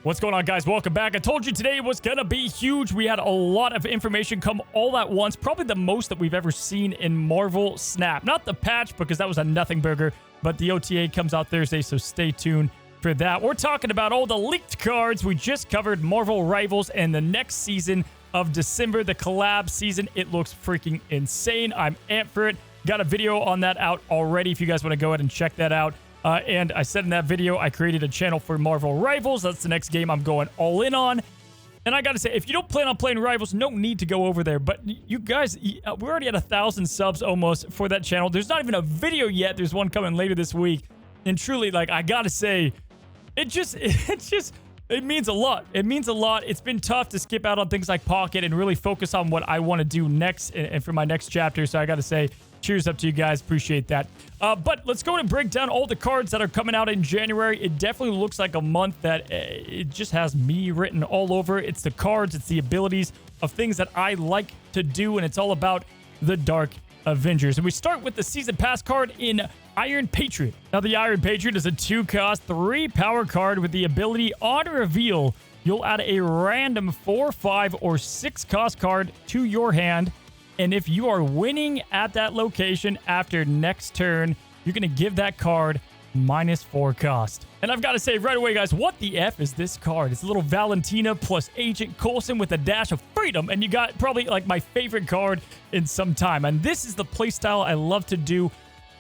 What's going on, guys? Welcome back. I told you today was gonna be huge. We had a lot of information come all at once, probably the most that we've ever seen in Marvel Snap. Not the patch, because that was a nothing burger, but the OTA comes out Thursday, so stay tuned for that. We're talking about all the leaked cards. We just covered Marvel Rivals and the next season of December, the collab season. It looks freaking insane. I'm amped for it. Got a video on that out already if you guys want to go ahead and check that out. And I said in that video, I created a channel for Marvel Rivals. That's the next game I'm going all in on. And I got to say, if you don't plan on playing Rivals, no need to go over there. But you guys, we're already at 1,000 subs almost for that channel. There's not even a video yet. There's one coming later this week. And truly, like, I got to say, it means a lot. It means a lot. It's been tough to skip out on things like Pocket and really focus on what I want to do next and for my next chapter. So I got to say, cheers up to you guys. Appreciate that. But let's go and break down all the cards that are coming out in January. It definitely looks like a month that it just has me written all over. It's the cards, it's the abilities of things that I like to do, and it's all about the Dark Avengers. And we start with the Season Pass card in Iron Patriot. Now, the Iron Patriot is a 2-cost, 3-power card with the ability on reveal. You'll add a random 4, 5, or 6-cost card to your hand. And if you are winning at that location after next turn, you're going to give that card -4 cost. And I've got to say right away, guys, what the F is this card? It's a little Valentina plus Agent Coulson with a dash of freedom. And you got probably like my favorite card in some time. And this is the playstyle I love to do.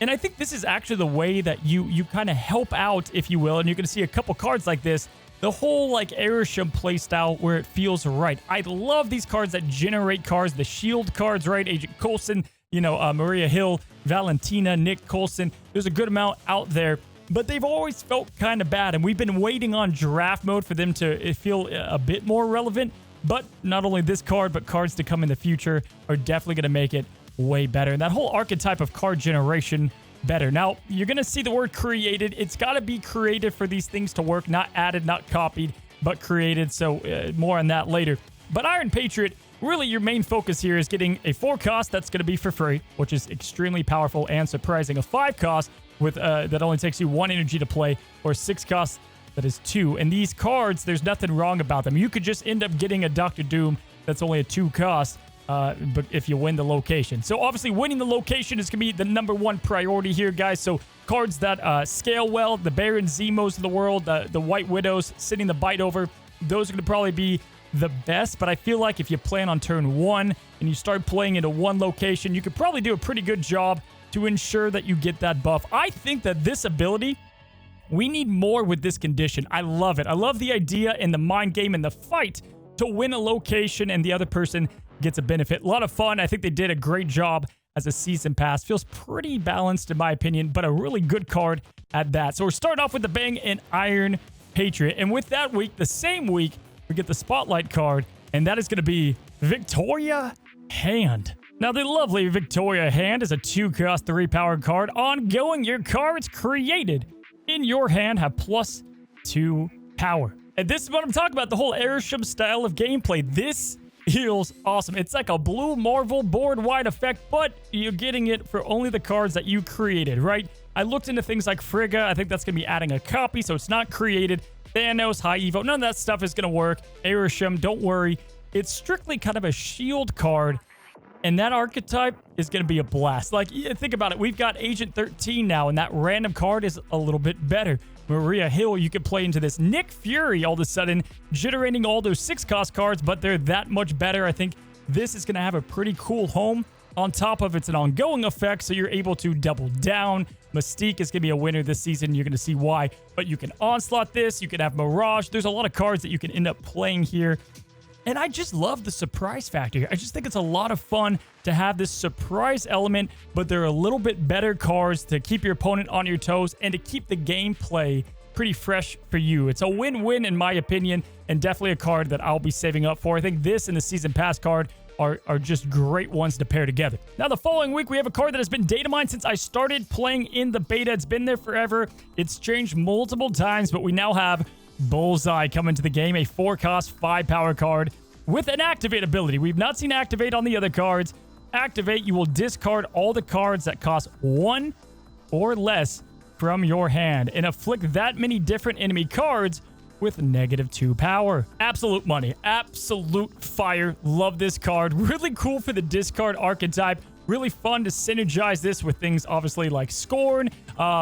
And I think this is actually the way that you kind of help out, if you will. And you're going to see a couple cards like this. The whole, like, Aries playstyle where it feels right. I love these cards that generate cards. The shield cards, right? Agent Coulson, you know, Maria Hill, Valentina, Nick Coulson. There's a good amount out there. But they've always felt kind of bad. And we've been waiting on draft mode for them to feel a bit more relevant. But not only this card, but cards to come in the future are definitely going to make it way better. And that whole archetype of card generation better. Now, you're going to see the word created. It's got to be created for these things to work, not added, not copied, but created. So more on that later. But Iron Patriot, really your main focus here is getting a 4-cost that's going to be for free, which is extremely powerful and surprising. A 5-cost with that only takes you 1 energy to play, or 6-cost that is 2. And these cards, there's nothing wrong about them. You could just end up getting a Dr. Doom that's only a 2-cost. But if you win the location. So obviously winning the location is going to be the #1 priority here, guys. So cards that scale well, the Baron Zemos of the world, the White Widows sitting the bite over, those are going to probably be the best. But I feel like if you plan on turn 1 and you start playing into one location, you could probably do a pretty good job to ensure that you get that buff. I think that this ability, we need more with this condition. I love it. I love the idea and the mind game and the fight to win a location and the other person gets a benefit. A lot of fun. I think they did a great job as a season pass. Feels pretty balanced in my opinion, but a really good card at that. So we're starting off with the bang in Iron Patriot. And with that week, the same week, we get the Spotlight card, and that is going to be Victoria Hand. Now, the lovely Victoria Hand is a 2-cost, 3-power card. Ongoing, your cards created in your hand have +2 power. And this is what I'm talking about, the whole Aries style of gameplay. This feels awesome. It's like a blue Marvel board-wide effect, but you're getting it for only the cards that you created, right? I looked into things like Frigga. I think that's going to be adding a copy, so it's not created. Thanos, High Evo, none of that stuff is going to work. Arishem, don't worry. It's strictly kind of a shield card, and that archetype is going to be a blast. Like, think about it. We've got Agent 13 now, and that random card is a little bit better. Maria Hill, you could play into this. Nick Fury, all of a sudden, generating all those 6-cost cards, but they're that much better. I think this is going to have a pretty cool home. On top of it's an ongoing effect, so you're able to double down. Mystique is going to be a winner this season. You're going to see why. But you can Onslaught this. You can have Mirage. There's a lot of cards that you can end up playing here. And I just love the surprise factor here. I just think it's a lot of fun to have this surprise element, but they're a little bit better cards to keep your opponent on your toes and to keep the gameplay pretty fresh for you. It's a win-win in my opinion, and definitely a card that I'll be saving up for. I think this and the Season Pass card are just great ones to pair together. Now, the following week, we have a card that has been data mined since I started playing in the beta. It's been there forever. It's changed multiple times, but we now have Bullseye coming to the game, a 4-cost, 5-power card with an Activate ability. We've not seen Activate on the other cards. Activate, you will discard all the cards that cost 1 or less from your hand and afflict that many different enemy cards with -2 power. Absolute money. Absolute fire. Love this card. Really cool for the discard archetype. Really fun to synergize this with things obviously like Scorn.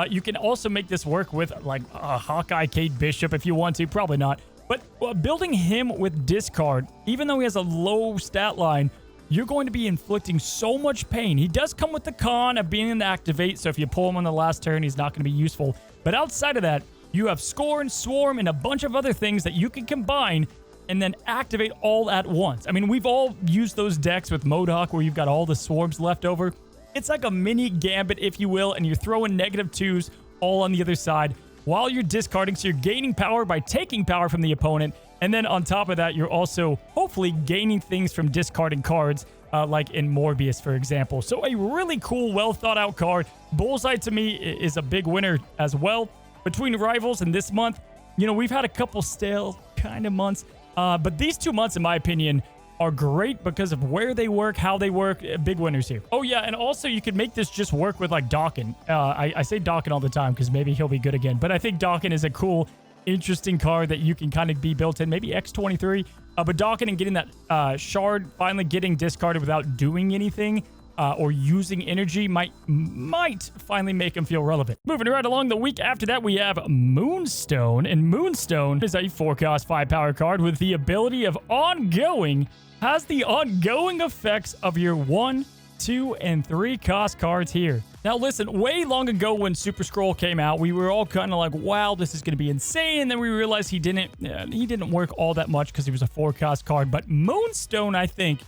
You can also make this work with like a Hawkeye Kate Bishop if you want to. Probably not. But building him with discard, even though he has a low stat line, you're going to be inflicting so much pain. He does come with the con of being an activate, so if you pull him on the last turn, he's not going to be useful. But outside of that, you have Scorn, Swarm, and a bunch of other things that you can combine and then activate all at once. I mean, we've all used those decks with MODOK where you've got all the swarms left over. It's like a mini Gambit, if you will, and you're throwing -2s all on the other side while you're discarding, so you're gaining power by taking power from the opponent, and then on top of that, you're also hopefully gaining things from discarding cards, like in Morbius, for example. So a really cool, well-thought-out card. Bullseye, to me, is a big winner as well. Between Rivals and this month, you know, we've had a couple stale kind of months, but these 2 months, in my opinion, are great because of where they work, how they work. Big winners here. Oh, yeah, and also you could make this just work with, like, Dawkin. I say Dawkin all the time because maybe he'll be good again, but I think Dawkin is a cool, interesting card that you can kind of be built in. Maybe X23, but Dawkin and getting that shard, finally getting discarded without doing anything, or using energy might finally make him feel relevant. Moving right along, the week after that, we have Moonstone. And Moonstone is a 4-cost 5-power card with the ability of ongoing, has the ongoing effects of your 1, 2, and 3 cost cards here. Now listen, way long ago when Super Scroll came out, we were all kind of like, wow, this is going to be insane. And then we realized he didn't work all that much because he was a 4-cost card. But Moonstone, I think,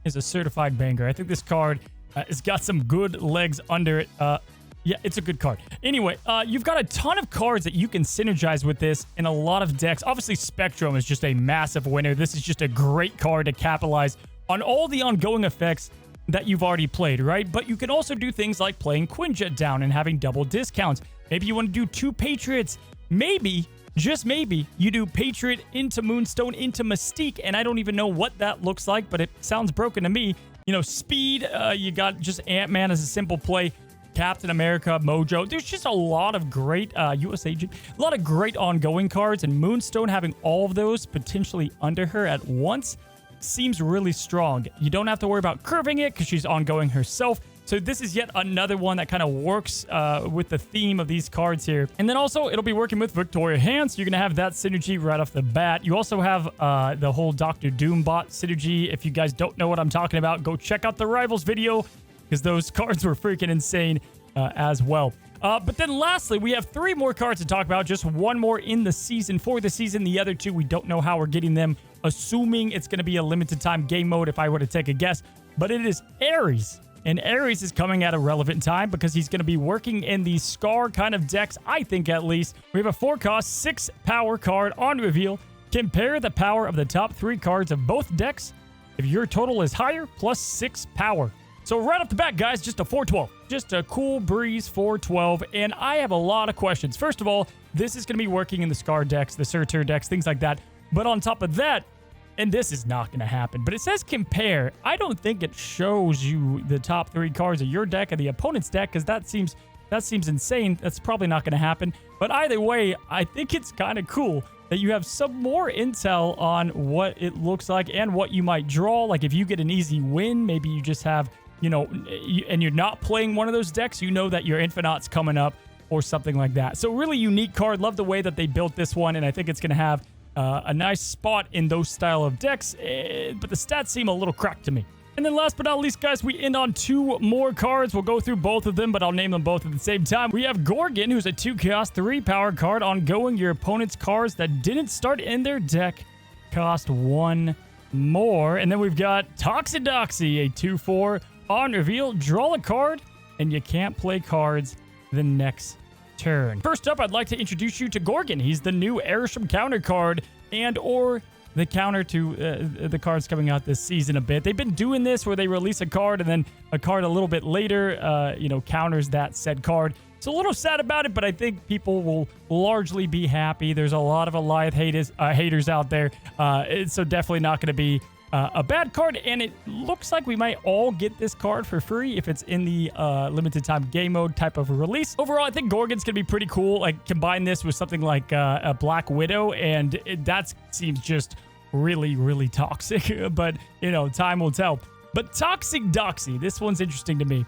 is a certified banger. I think this card has got some good legs under it. Yeah, it's a good card. Anyway, you've got a ton of cards that you can synergize with this in a lot of decks. Obviously, Spectrum is just a massive winner. This is just a great card to capitalize on all the ongoing effects that you've already played, right? But you can also do things like playing Quinjet down and having double discounts. Maybe you want to do 2 Patriots. Maybe, just maybe, you do Patriot into Moonstone into Mystique, and I don't even know what that looks like, but it sounds broken to me. You know, speed, you got just Ant-Man as a simple play. Captain America, Mojo. There's just a lot of great U.S. Agent, a lot of great ongoing cards, and Moonstone having all of those potentially under her at once seems really strong. You don't have to worry about curving it because she's ongoing herself. So this is yet another one that kind of works with the theme of these cards here. And then also, it'll be working with Victoria Hans. You're going to have that synergy right off the bat. You also have the whole Dr. Doom bot synergy. If you guys don't know what I'm talking about, go check out the Rivals video, because those cards were freaking insane as well. But then lastly, we have 3 more cards to talk about. Just 1 more in the season. For the season, the other 2, we don't know how we're getting them, assuming it's going to be a limited time game mode if I were to take a guess. But it is Aries. And Aries is coming at a relevant time because he's going to be working in the Scar kind of decks, I think at least. We have a 4-cost 6-power card on reveal. Compare the power of the top 3 cards of both decks. If your total is higher, plus 6 power. So right off the bat, guys, just a 412. Just a cool breeze 412. And I have a lot of questions. First of all, this is going to be working in the Scar decks, the Surtur decks, things like that. But on top of that, and this is not going to happen, but it says compare. I don't think it shows you the top 3 cards of your deck and the opponent's deck, because that seems insane. That's probably not going to happen. But either way, I think it's kind of cool that you have some more intel on what it looks like and what you might draw. Like if you get an easy win, maybe you just have, you know, and you're not playing one of those decks, you know that your Infinaut's coming up or something like that. So really unique card. Love the way that they built this one, and I think it's going to have a nice spot in those style of decks, but the stats seem a little cracked to me. And then last but not least, guys, we end on 2 more cards. We'll go through both of them, but I'll name them both at the same time. We have Gorgon, who's a 2-cost 3-power card. Ongoing, your opponent's cards that didn't start in their deck cost 1 more. And then we've got Doxy, a 2/4. On reveal, draw a card, and you can't play cards the next turn. First up, I'd like to introduce you to Gorgon. He's the new Airship counter card and or the counter to the cards coming out this season a bit. They've been doing this where they release a card and then a card a little bit later, counters that said card. It's a little sad about it, but I think people will largely be happy. There's a lot of Alliance haters out there. So definitely not going to be a bad card, and it looks like we might all get this card for free if it's in the limited time game mode type of release. Overall, I think Gorgon's gonna be pretty cool. Like, combine this with something like a Black Widow, and that seems just really, really toxic. But, you know, time will tell. But Toxic Doxy, this one's interesting to me.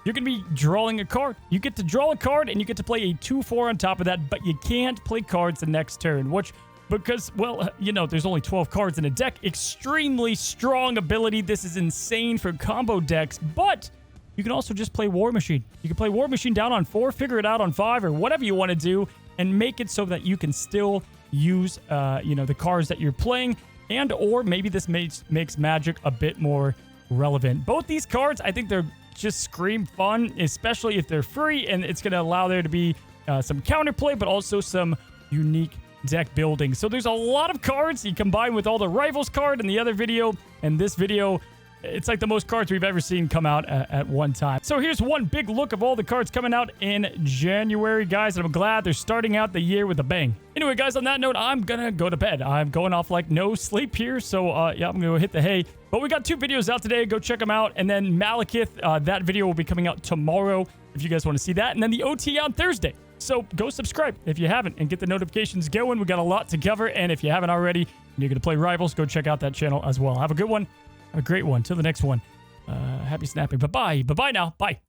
You're going to be drawing a card. You get to draw a card, and you get to play a 2/4 on top of that, but you can't play cards the next turn, which... because, well, you know, there's only 12 cards in a deck. Extremely strong ability. This is insane for combo decks, but you can also just play War Machine. You can play War Machine down on 4, figure it out on 5, or whatever you want to do, and make it so that you can still use, you know, the cards that you're playing, and or maybe this makes Magic a bit more relevant. Both these cards, I think they're just scream fun, especially if they're free, and it's going to allow there to be some counterplay, but also some unique deck building. So there's a lot of cards you combine with all the Rivals card in the other video and this video. It's like the most cards we've ever seen come out at one time. So here's one big look of all the cards coming out in January, guys, and I'm glad they're starting out the year with a bang. Anyway, guys, on that note, I'm gonna go to bed. I'm going off like no sleep here, so yeah, I'm gonna go hit the hay. But we got 2 videos out today. Go check them out. And then Malekith, that video will be coming out tomorrow if you guys want to see that. And then the OT on Thursday. So go subscribe if you haven't and get the notifications going. We got a lot to cover. And if you haven't already and you're going to play Rivals, go check out that channel as well. Have a good one. Have a great one. Till the next one. Happy snapping. Bye-bye. Bye-bye now. Bye.